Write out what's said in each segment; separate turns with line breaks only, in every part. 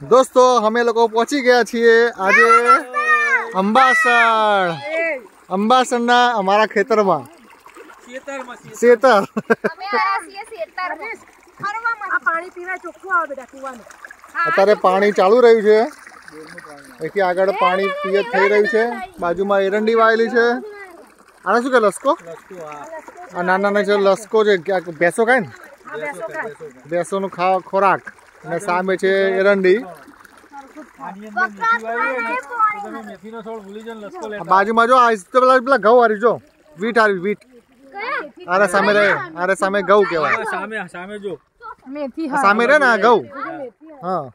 दोस्तों हमें लोग पहुंची गया छे आज अंबासर। अंबासर ना अमारा खेतर में सेतर अत्यारे पानी चालू रह्यु छे। एथी आगळ पानी पियत थई रह्यु छे। बाजुमां एरंडी वायेली छे। आने शुं के लस्को आ नाना ने जो लस्को जे बेसो खाय ने बेसो नो खोराक અને સામે છે એરંડી। બાજુમાં જો આ પેલા ઘઉં હારી જો વીટ હારી વીટ આરે સામે રહે આરે સામે ઘઉં કહેવાય। સામે સામે જો મેથી સામે રહે ને ઘઉં હા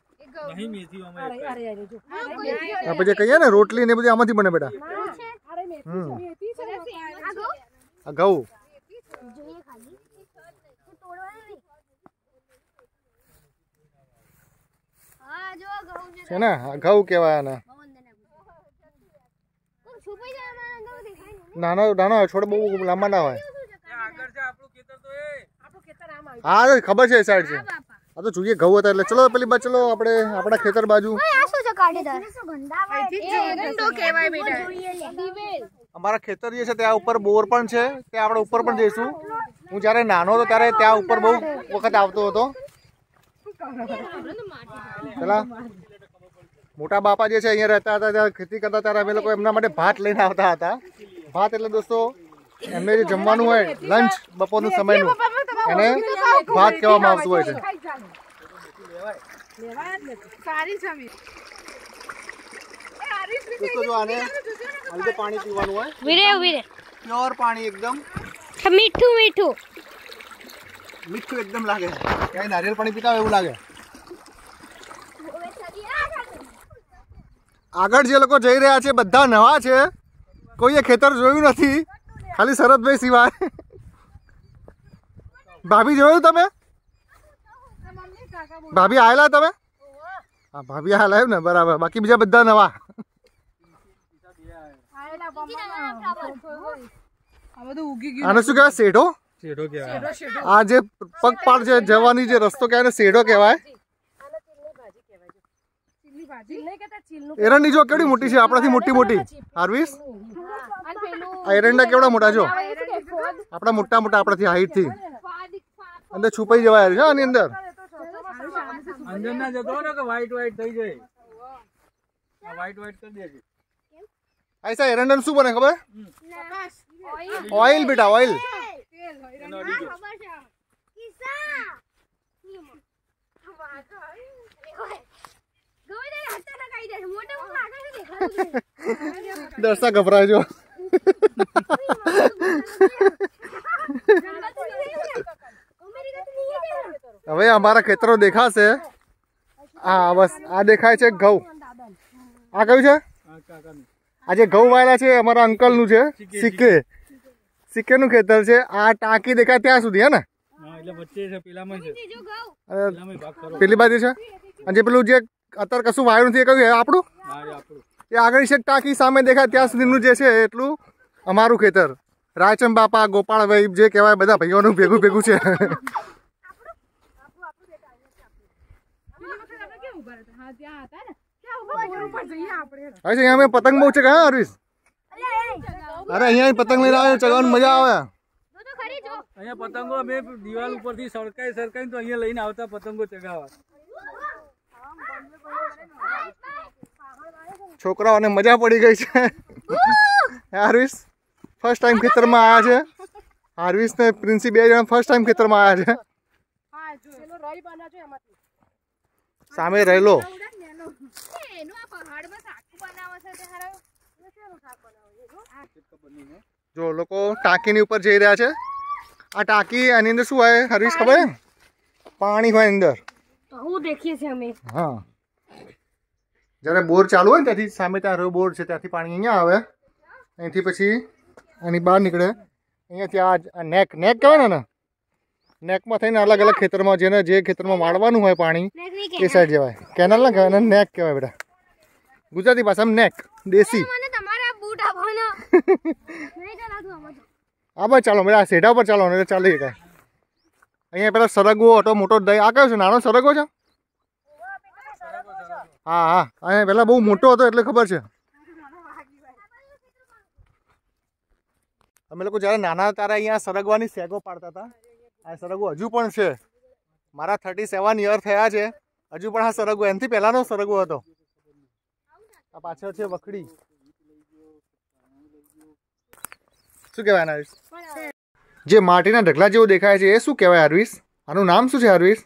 નહીં મેથી અમારે આ પછી કહીએ ને રોટલી ને બધી આમાંથી બને બેટા। આ ઘઉં છે ને ઘઉં કહેવાય આને। નાનો નાનો છોડ બહુ લાંબા ના હોય। હા ખબર છે સાઈડ છે। આ તો જોઈએ ઘઉં હતા એટલે ચલો પેલી બાજુ ચલો આપણે આપણા ખેતર બાજુ। અમારા ખેતર જે છે ત્યાં ઉપર બોર પણ છે ત્યાં આપણે ઉપર પણ જઈશું। હું જ્યારે નાનો હતો ત્યારે ત્યાં ઉપર બહુ વખત આવતો હતો। પેલા મોટા બાપા જે છે અહીંયા રહેતા હતા ત્યારે ખેતી કરતા ત્યારે અમે લોકો એમના માટે ભાત લઈને આવતા હતા। ભાત એટલે દોસ્તો એમને જે જમવાનું હોય લંચ બપોરનું સમયનું એને ભાત કહેવામાં આવતું હોય છે। દોસ્તો જો આને હલકું પાણી પીવાનું હોય પ્યોર પાણી एकदम મીઠું મીઠું મીઠું एकदम લાગે ક્યાંય નારિયેળ પાણી પીતા હોય એવું લાગે। આગળ જે લોકો જઈ રહ્યા છે બધા નવા છે કોઈએ ખેતર જોયું નથી ખાલી શરદભાઈ સિવાય। ભાભી જોયું તમે ભાભી આયેલા તમે હા ભાભી આયેલા ને બરાબર બાકી બીજા બધા નવા। આને શું કહેવાય શેઢો આ જે પગપાળ જે જવાની જે રસ્તો કહેવાય ને શેઢો કહેવાય। એરંડી જો કેવડી મોટી છે આપણાથી મોટી મોટી હાર્વિસ આ એરંડા કેવડા મોટા જો આપણા મોટા મોટા આપણાથી હાઈટ થી અંદર છુપાઈ જવાય છે આની અંદર અંદર ના જતો ને કે વ્હાઈટ વ્હાઈટ થઈ જાય આ વ્હાઈટ વ્હાઈટ કરી દેજે। ऐसा एरंडन શું બને ખબર ઓઇલ બેટા ઓઇલ દર્શા ગભરાય જો હવે અમારા ખેતરો દેખાશે। હા બસ આ દેખાય છે ઘઉં આ કયું છે આજે ઘઉં વાયેલા છે અમારા અંકલ નું છે સિક્કે સિક્કે નું ખેતર છે। આ ટાંકી દેખાય ત્યાં સુધી હે ને પેલી બાજુ છે અને જે પેલું જે અત્યારે કશું વાયુ નથી એ કયું આપણું એ આગળ છે ટાંકી સામે દેખાય ત્યાં સુધીનું જે છે એટલું અમારું ખેતર। રાયચંદ બાપા ગોપાળભાઈ જે કહેવાય બધા ભાઈઓનું ભેગું ભેગું છે। અહીંયા પતંગ બહુ છે કે હરવીશ અરે અહીંયા પતંગ લઈને આવે ચગાવવાની મજા આવે। અહીંયા પતંગો અમે દિવાલ ઉપરથી સરકાઈ સરકાઈ તો અહીંયા લઈને આવતા પતંગો ચગાવવા। છોકરાઓને મજા પડી ગઈ છે। હાર્વિસ ફર્સ્ટ ટાઈમ ખેતરમાં આવ્યા છે। હાર્વિસ ને પ્રિન્સી બે જણા ફર્સ્ટ ટાઈમ ખેતરમાં આવ્યા છે। સામે રહેલો જો લોકો ટાંકીની ઉપર જઈ રહ્યા છે। આ ટાંકી આની અંદર શું હોય હરીશ ખબર પાણી હોય અંદર હા જ્યારે બોર ચાલુ હોય ને ત્યાંથી સામે ત્યાં રહ્યો બોર છે ત્યાંથી પાણી અહીંયા આવે અહીંથી પછી આની બહાર નીકળે અહીંયાથી આ નેક નેક કહેવાય ને નેકમાં થઈને અલગ અલગ ખેતરમાં જેને જે ખેતરમાં વાળવાનું હોય પાણી એ સાઈડ જવાય। કેનાલ ના કહેવાય નેક કહેવાય બેટા ગુજરાતી ભાષામાં નેક દેશી। હા ભાઈ ચાલો મેં આ સેઢા પર ચાલો એટલે ચાલી શકાય। અહીંયા પેલા સરગવો હતો મોટો દહીં આ કયો છે નાનો સરગવો છે હા હા, અને પેલા બહુ મોટો હતો એટલે ખબર છે. અમે લોકો જ્યારે નાના હતા ત્યારે અહીંયા સરગવાની સેગો પાડતા હતા. આ સરગવો હજુ પણ છે. મારા 37 યર થયા છે, હજુ પણ આ સરગવો એનાથી પહેલાનો સરગવો હતો. આ પાછળ છે વખડી. શું કહેવાય હર્વિશ? જે માટીના ઢગલા જેવું દેખાય છે એ શું કહેવાય હર્વિશ? આનું નામ શું છે હર્વિશ?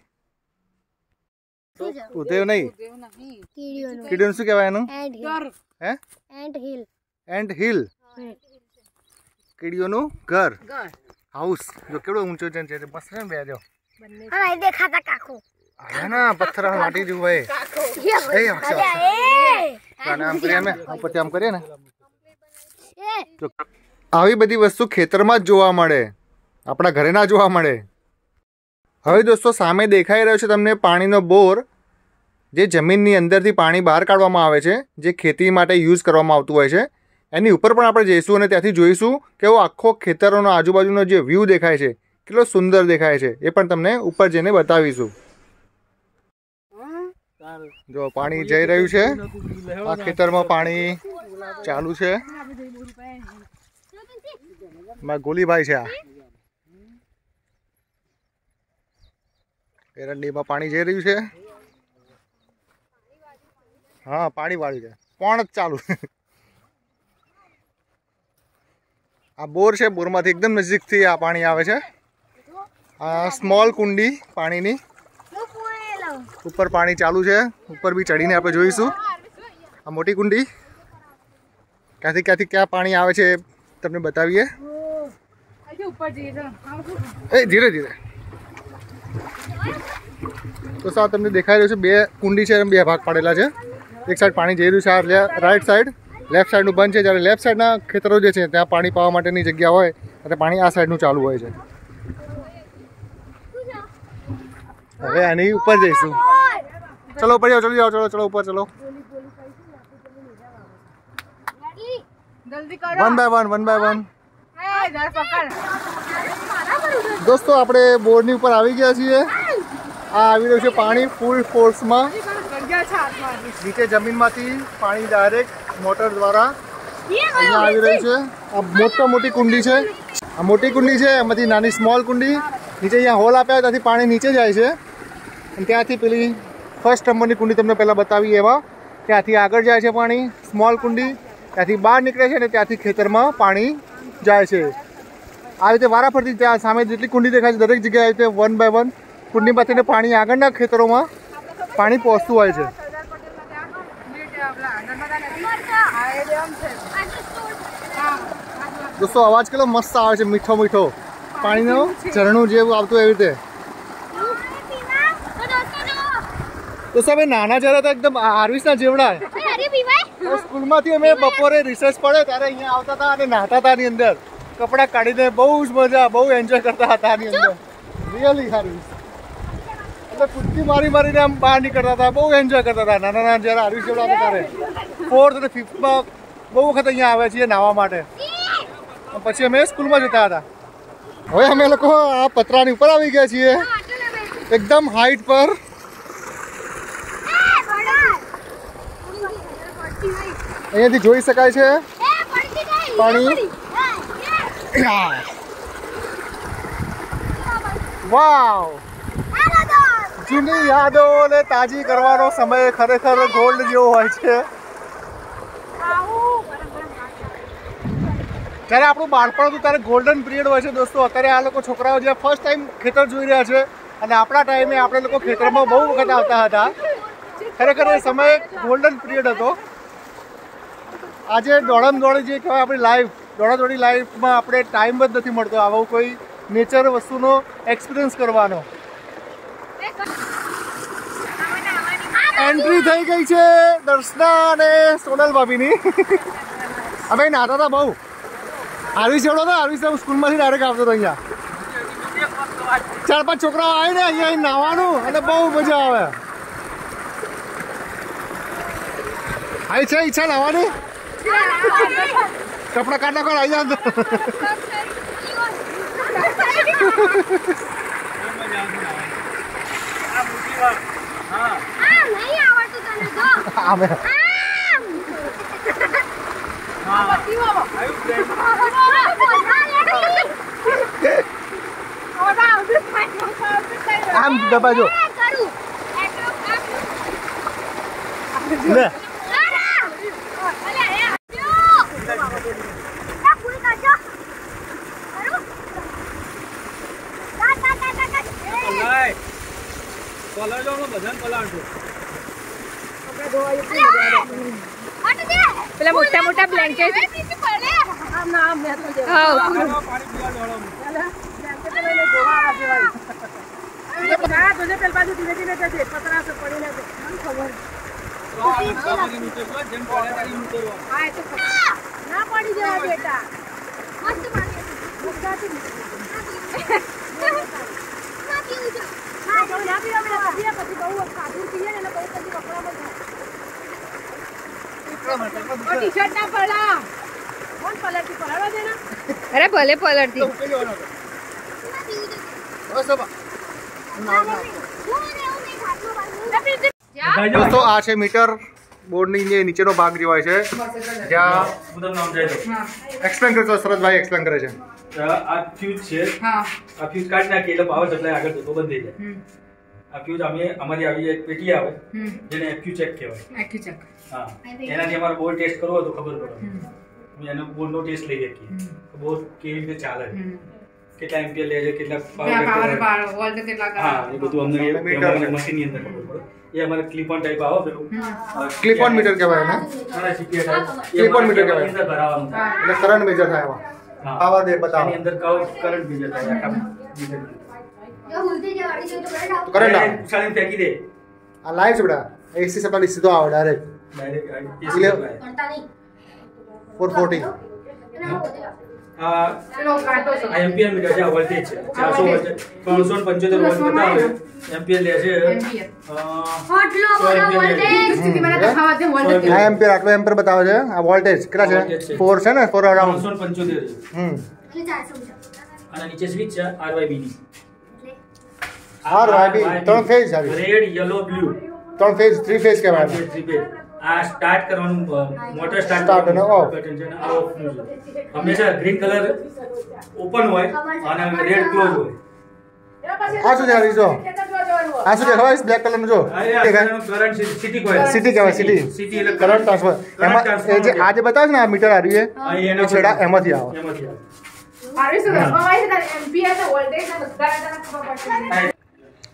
ઉદેવ નહીં, કીડીઓનું શું કહેવાય એનું? હે? Ant hill. કીડીઓનું ઘર, હાઉસ. જો કેવડો ઊંચો છે, મસ્ત છે ને. બે જો દેખાતા કાકો. હા ના, પથ્થર માટી જેવું હોય. આમ કરીએ અમે, ઉપરથી આમ કરીએ ને. આવી બધી વસ્તુ ખેતરમાં જ જોવા મળે, આપણા ઘરે ના જોવા મળે. હવે દોસ્તો સામે દેખાઈ રહ્યો છે તમને પાણીનો બોર, જે જમીનની અંદરથી પાણી બહાર કાઢવામાં આવે છે, જે ખેતી માટે યુઝ કરવામાં આવતું હોય છે. એની ઉપર પણ આપણે જઈશું અને ત્યાંથી જોઈશું કે આખો ખેતરોનો આજુબાજુનો જે વ્યૂ દેખાય છે કેટલો સુંદર દેખાય છે. એ પણ તમને ઉપર જઈને બતાવીશું. જો પાણી જઈ રહ્યું છે, આ ખેતરમાં પાણી ચાલુ છે. ગોલીભાઈ છે આ એરંડીમાં પાણી જઈ રહ્યું છે. હા, પાણી વાળ્યું છે, પણ જ ચાલુ. આ બોર છે, બોરમાંથી એકદમ નજીકથી આ પાણી આવે છે. આ સ્મોલ કુંડી પાણીની ઉપર પાણી ચાલુ છે. ઉપર બી ચડીને આપણે જોઈશું. આ મોટી કુંડી ક્યાંથી ક્યાં પાણી આવે છે તમને બતાવીએ. ધીરે ધીરે. તો સાહેબ તમને દેખાઈ રહ્યું છે બે કુંડી છે, બે ભાગ પાડેલા છે. એક સાઈડ પાણી જઈ રહ્યું છે, આ રાઈટ સાઈડ. લેફ્ટ સાઈડનું બંધ છે. જ્યારે લેફ્ટ સાઈડના ખેતરો જે છે ત્યાં પાણી પાવા માટેની જગ્યા હોય અને પાણી આ સાઈડનું ચાલુ હોય છે. હવે આની ઉપર જઈશું. ચલો ઉપર જાઓ, ચલો ચલો ઉપર ચલો. One by one. દોસ્તો આપણે બોર્ડની ઉપર આવી ગયા છીએ. આ આવી રહ્યું છે પાણી ફૂલ ફોર્સમાં. નીચે જમીનમાંથી પાણી ડાયરેક્ટ મોટર દ્વારા અહીંયા આવી રહ્યું છે. આ મોટી કુંડી છે. આ મોટી કુંડી છે, એમાંથી નાની સ્મોલ કુંડી. નીચે અહીંયા હોલ આપ્યા ત્યાંથી પાણી નીચે જાય છે. અને ત્યાંથી પેલી ફર્સ્ટ નંબરની કુંડી તમને પહેલાં બતાવી એવા ત્યાંથી આગળ જાય છે પાણી. સ્મોલ કુંડી ત્યાંથી બહાર નીકળે છે અને ત્યાંથી ખેતરમાં પાણી જાય છે. આ રીતે વારાફરતી ત્યાં સામે જેટલી કુંડી દેખાય છે દરેક જગ્યાએ રીતે વન બાય વન કુંડીમાંથી પાણી આગળના ખેતરોમાં પાણી પહોંચતું હોય છે. દોસ્તો અવાજ કેટલો મસ્ત આવે છે, મીઠો મીઠો પાણીનો ઝરણું જેવું આવતું એવી રીતે. તો સાહેબ નાના જરા તો એકદમ હાર્વિસના જેવડા. સ્કૂલમાંથી અમે બપોરે રિસેસ પડે ત્યારે અહીંયા આવતા હતા અને નાહતા હતા આની અંદર. કપડાં કાઢીને બહુ જ મજા, બહુ એન્જોય કરતા હતા આની અંદર. રિયલી હાર્વિસ એટલે કુદકી મારીને આમ બહાર નીકળતા હતા, બહુ એન્જોય કરતા હતા. નાના જ્યારે હાર્વિસ જેવડા હતા ત્યારે 4th અને 5thમાં બહુ વખત અહીંયા આવ્યા છીએ નાહવા માટે. પછી અમે સ્કૂલમાં જતા હતા. હવે અમે લોકો આ પતરાની ઉપર આવી ગયા છીએ, એકદમ હાઈટ પર. અહીંયાથી જોઈ શકાય છે પાણી. વાવ, જૂની યાદોને તાજી કરવાનો સમય ખરેખર ગોલ્ડ જેવો હોય છે. જ્યારે આપણું બાળપણ હતું ત્યારે ગોલ્ડન પિરિયડ હોય છે દોસ્તો. અત્યારે આ લોકો છોકરાઓ જે ફર્સ્ટ ટાઈમ ખેતર જોઈ રહ્યા છે અને આપણા ટાઈમે આપણે લોકો ખેતરમાં બહુ વખત આવતા હતા. ખરેખર એ સમય ગોલ્ડન પિરિયડ હતો. આજે દોડમ દોડી જે કહેવાય આપણી લાઈફ, દોડાદોડી લાઈફમાં આપણે ટાઈમ જ નથી મળતો આવો કોઈ નેચર વસ્તુનો એક્સપિરિયન્સ કરવાનો. એન્ટ્રી થઈ ગઈ છે દર્શના અને સોનલ ભાભીની. અમે નાતા હતા બહુ. હાર્વિસ એવડો હતો, હાર્વિસ સ્કૂલમાંથી ડાયરેક્ટ આવતો હતો અહીંયા. 4-5 છોકરાઓ આવે ને અહીંયા નાહવાનું અને બહુ મજા આવે. આવી છે ઈચ્છા નાહવાની? કપડા કાઢ નાખો, આવી જાવ. આમે આમ દબાજો લે
પેલા મોટા મોટા બ્લેન્કેટ અરે ભલે પલટતી
દોસ્તો આ છે મીટર બોર્ડની જે નીચેનો ભાગ જેવાય છે જ્યાં એક્સપ્લેન કરજો સરસભાઈ એક્સપ્લેન કરે છે
આ ફ્યુઝ છે આ ફ્યુઝ કાઢી નાખીએ એટલે પાવર સપ્લાય આગળ જતો બંધ થઈ જાય આ ફ્યુઝ અમારી આવી એક પેટી આવે જેને એક્યુ ચેક કહેવાય હા એનાથી અમારો બોર્ડ ટેસ્ટ કરવો તો ખબર પડે અમે એનો બોર્ડનો ટેસ્ટ લઈ શકીએ બોર્ડ કેવી રીતે ચાલે કેટલા એમ્પિયર લે છે કેટલા પાવર વોલ્ટ કેટલા હા એ બધું અમને મશીનની અંદર ખબર પડે એ અમારે ક્લિપ ઓન ટાઈપ આવે પેલું
ક્લિપ ઓન મીટર કહેવાય ને
ના CPA type
clip on meter કહેવાય
અંદર ભરાવાનું
એટલે કરંટ મેજર થાય એમાં પાવર દે બતાવો
એની અંદર કરંટ મેજર થાય આખા મીટર
તો કરંટ આવે
ઉછાળીને ફેંકી દે
આ લાઈવ છે બેટા એસી સપ્લાય સીધો આવે ડાયરેક્ટ
ડાયરેક્ટ
440
એમ્પિયર મીટર છે વોલ્ટેજ છે 400 વોલ્ટ 375 વોલ્ટ બતાવે એમ્પિયર લે છે
આ એમ્પિયર આટલો એમ્પિયર બતાવે છે આ વોલ્ટેજ કેટલા છે 4 છે ને 4 અરાઉન્ડ
375 અને નીચે સ્વિચ છે RYB ની
RYB 3 ફેઝ છે
red yellow blue
3 phase 3 phase કહેવાય
3 ફેઝ આ સ્ટાર્ટ કરવાનું મોટર સ્ટાર્ટ
અને ઓફ
બટન છે ને આ ઓફ નું છે હંમેશા ગ્રીન કલર ઓપન હોય અને રેડ ક્લોઝ હોય
આ શું છે રીજો આ શું દેખાય બ્લેક કલર નું જો
કરંટ સિટી કોઇલ
સિટી કહેવાય સિટી
સિટી એટલે
કરંટ ટ્રાન્સફર એમાં એ જે આજે બતાવે છે ને આ મીટર આ રહ્યું એ છેડા એમાંથી આવે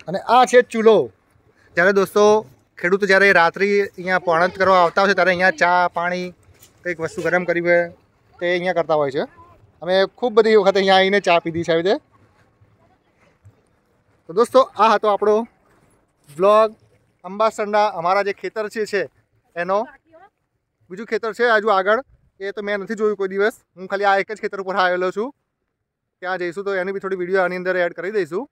અને આ છે ચૂલો જ્યારે દોસ્તો ખેડૂતો જ્યારે રાત્રિ અહીંયા પણત કરવા આવતા હોય છે ત્યારે અહીંયા ચા પાણી કંઈક વસ્તુ ગરમ કરી હોય તે અહીંયા કરતા હોય છે અમે ખૂબ બધી વખત અહીંયા આવીને ચા પીધી છે આવી રીતે તો દોસ્તો આ હતો આપણો વ્લોગ અંબાસંડા અમારા જે ખેતર છે એનો બીજું ખેતર છે હજુ આગળ એ તો મેં નથી જોયું કોઈ દિવસ હું ખાલી આ એક જ ખેતર ઉપર આવેલો છું ત્યાં જઈશું તો એની બી થોડી વિડીયો આની અંદર એડ કરી દઈશું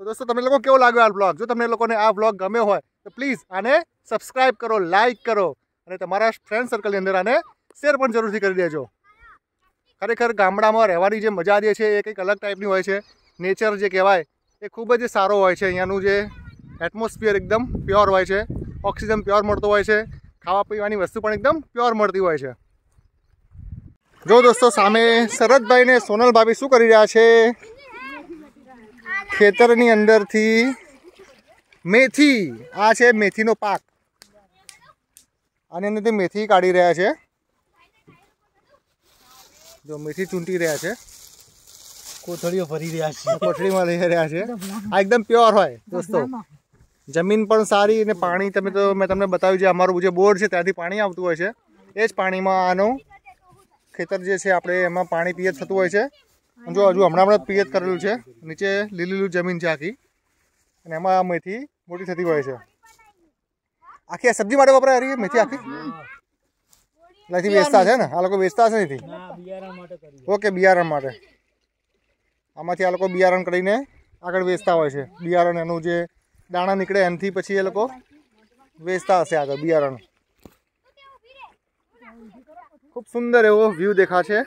તો દોસ્તો તમને લોકો કેવો લાગ્યો આ વ્લોગ જો તમને લોકોને આ વ્લોગ ગમ્યો હોય તો પ્લીઝ આને સબસ્ક્રાઈબ કરો લાઈક કરો અને તમારા ફ્રેન્ડ સર્કલની અંદર આને શેર પણ જરૂરથી કરી દેજો ખરેખર ગામડામાં રહેવાની જે મજા જે છે એ કંઈક અલગ ટાઈપની હોય છે નેચર જે કહેવાય એ ખૂબ જ સારો હોય છે અહીંયાનું જે એટમોસ્ફિયર એકદમ પ્યોર હોય છે ઓક્સિજન પ્યોર મળતો હોય છે ખાવા પીવાની વસ્તુ પણ એકદમ પ્યોર મળતી હોય છે જો દોસ્તો સામે શરદભાઈ ને સોનલ ભાભી શું કરી રહ્યા છે ખેતરની અંદરથી મેથી આ છે મેથીનો પાક આની અંદરથી મેથી કાઢી રહ્યા છે જો મેથી ચૂંટી રહ્યા છે
કોથળીઓ ભરી રહ્યા છે
કોથળીમાં લઈ રહ્યા છે આ એકદમ પ્યોર હોય દોસ્તો જમીન પણ સારી અને પાણી તમે તો મેં તમને બતાવ્યું છે અમારું જે બોર છે ત્યાંથી પાણી આવતું હોય છે એ જ પાણીમાં આનું ખેતર જે છે આપણે એમાં પાણી પિયત થતું હોય છે જો હજુ હમણાં પિયત કરેલું છે નીચે લીલી જમીન છે આખી અને એમાં મેથી મોટી થતી હોય છે આખી આ સબ્જી માટે વપરાય રહી મેથી આખી અહીંથી વેચતા છે ને આ લોકો વેચતા છે નથી ઓકે બિયારણ માટે આમાંથી આ લોકો બિયારણ કરીને આગળ વેચતા હોય છે બિયારણ એનું જે દાણા નીકળે એનાથી પછી એ લોકો વેચતા હશે આગળ બિયારણ ખૂબ સુંદર એવો વ્યૂ દેખાશે